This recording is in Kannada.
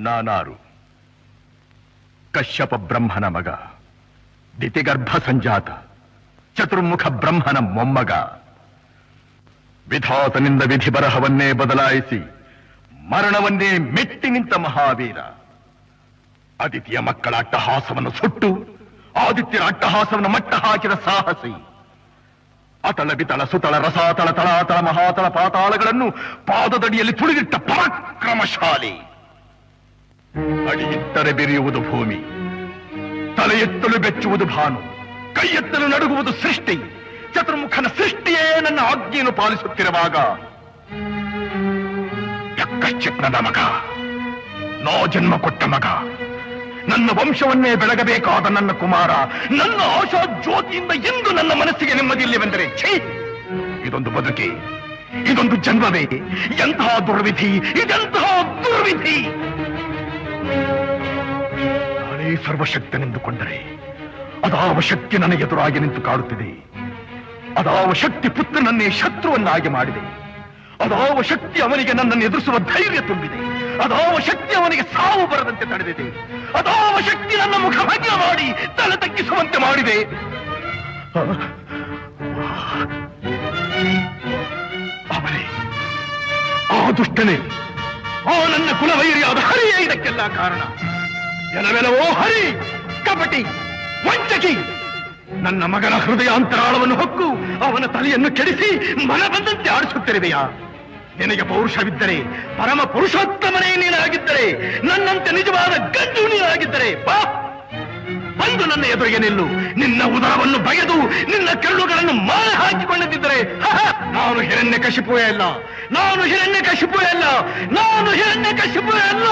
ನಾನಾರು ಕಶ್ಯಪ ಬ್ರಹ್ಮನ ಮಗ, ದಿತಿಗರ್ಭ ಸಂಜಾತ, ಚತುರ್ಮುಖ ಬ್ರಹ್ಮನ ಮೊಮ್ಮಗ. ವಿಧಾತನಿಂದ ವಿಧಿ ಬರಹವನ್ನೇ ಬದಲಾಯಿಸಿ ಮರಣವನ್ನೇ ಮೆಟ್ಟಿ ನಿಂತ ಮಹಾವೀರ. ಅದಿತಿಯ ಮಕ್ಕಳ ಅಟ್ಟಹಾಸವನ್ನು ಸುಟ್ಟು ಆದಿತ್ಯರ ಅಟ್ಟಹಾಸವನ್ನು ಮಟ್ಟ ಹಾಕಿದ ಸಾಹಸಿ. ಅತಳ ಬಿತಳ ಸುತಳ ರಸಾತಳ ತಳಾತಳ ಮಹಾತಳ ಪಾತಾಳಗಳನ್ನು ಪಾದದಡಿಯಲ್ಲಿ ತುಳಿದಿಟ್ಟ ಪರಾಕ್ರಮಶಾಲಿ. ಅಡಿಯಿಟ್ಟರೆ ಬೆರೆಯುವುದು ಭೂಮಿ, ತಲೆ ಎತ್ತಲು ಬೆಚ್ಚುವುದು ಭಾನು, ಕೈ ಎತ್ತಲು ನಡುಗುವುದು ಸೃಷ್ಟಿ. ಚತುರ್ಮುಖನ ಸೃಷ್ಟಿಯೇ ನನ್ನ ಆಜ್ಞೆಯನ್ನು ಪಾಲಿಸುತ್ತಿರುವಾಗ ಯಕ್ಕಶ್ಚಿತ್ನದ ಮಗ, ನೋ ಜನ್ಮ ಕೊಟ್ಟ ಮಗ, ನನ್ನ ವಂಶವನ್ನೇ ಬೆಳಗಬೇಕಾದ ನನ್ನ ಕುಮಾರ, ನನ್ನ ಆಶಾ ಜ್ಯೋತಿಯಿಂದ ಎಂದು ನನ್ನ ಮನಸ್ಸಿಗೆ ನೆಮ್ಮದಿಯಿಲ್ಲವೆಂದರೆ ಛೀ, ಇದೊಂದು ಬದುಕೆ, ಇದೊಂದು ಜನ್ಮವೇ, ಎಂತಹ ದುರ್ವಿಧಿ, ಇದೆಂತಹ ದುರ್ವಿಧಿ. ನಾನೇ ಸರ್ವಶಕ್ತನೆಂದುಕೊಂಡರೆ ಅದಾವ ಶಕ್ತಿ ನನ್ನ ಎದುರಾಗಿ ನಿಂತು ಕಾಡುತ್ತಿದೆ. ಅದಾವ ಶಕ್ತಿ ಪುತ್ರನನ್ನೇ ಶತ್ರುವನ್ನಾಗಿ ಮಾಡಿದೆ. ಅದಾವ ಶಕ್ತಿ ಅವನಿಗೆ ನನ್ನನ್ನು ಎದುರಿಸುವ ಧೈರ್ಯ ತುಂಬಿದೆ. ಅದಾವ ಶಕ್ತಿ ಅವನಿಗೆ ಸಾವು ಬರದಂತೆ ತಡೆದಿದೆ. ಅದಾವ ಶಕ್ತಿ ನನ್ನ ಮುಖಭಂಗ ಮಾಡಿ ತಲೆ ತಗ್ಗಿಸುವಂತೆ ಮಾಡಿದೆ. ಅವನೇ, ಆ ದುಷ್ಟನೇ, ಆ ನನ್ನ ಕುಲವೈರಿಯಾದ ಹರಿಯೇ ಇದಕ್ಕೆಲ್ಲ ಕಾರಣ. ಎನವೆಲವೋ ಹರಿ, ಕಪಟಿ, ವಂಚಕಿ, ನನ್ನ ಮಗನ ಹೃದಯಾಂತರಾಳವನ್ನು ಹೊಕ್ಕು ಅವನ ತಲೆಯನ್ನು ಕೆಡಿಸಿ ಮನ ಬಂದಂತೆ ಆಡಿಸುತ್ತಿರುವೆಯಾ? ನಿನಗೆ ಪೌರುಷವಿದ್ದರೆ, ಪರಮ ಪುರುಷೋತ್ತಮನೇ ನೀನಾಗಿದ್ದರೆ, ನನ್ನಂತೆ ನಿಜವಾದ ಗಂಡು ನೀನಾಗಿದ್ದರೆ ಬಾ, ಬಂದು ನನ್ನ ಎದುರಿಗೆ ನಿಲ್ಲು. ನಿನ್ನ ಉದರವನ್ನು ಬಗೆದು ನಿನ್ನ ಕೆರಳುಗಳನ್ನು ಮಾಲೆ ಹಾಕಿಕೊಂಡಿದ್ದರೆ ನಾನು ಹಿರಣ್ಯಕಶಿಪುವೇ ಅಲ್ಲ, ನಾನು ಹಿರಣ್ಯಕಶಿಪುವೇ ಅಲ್ಲ, ನಾನು ಹಿರಣ್ಯಕಶಿಪುವೇ ಅಲ್ಲ.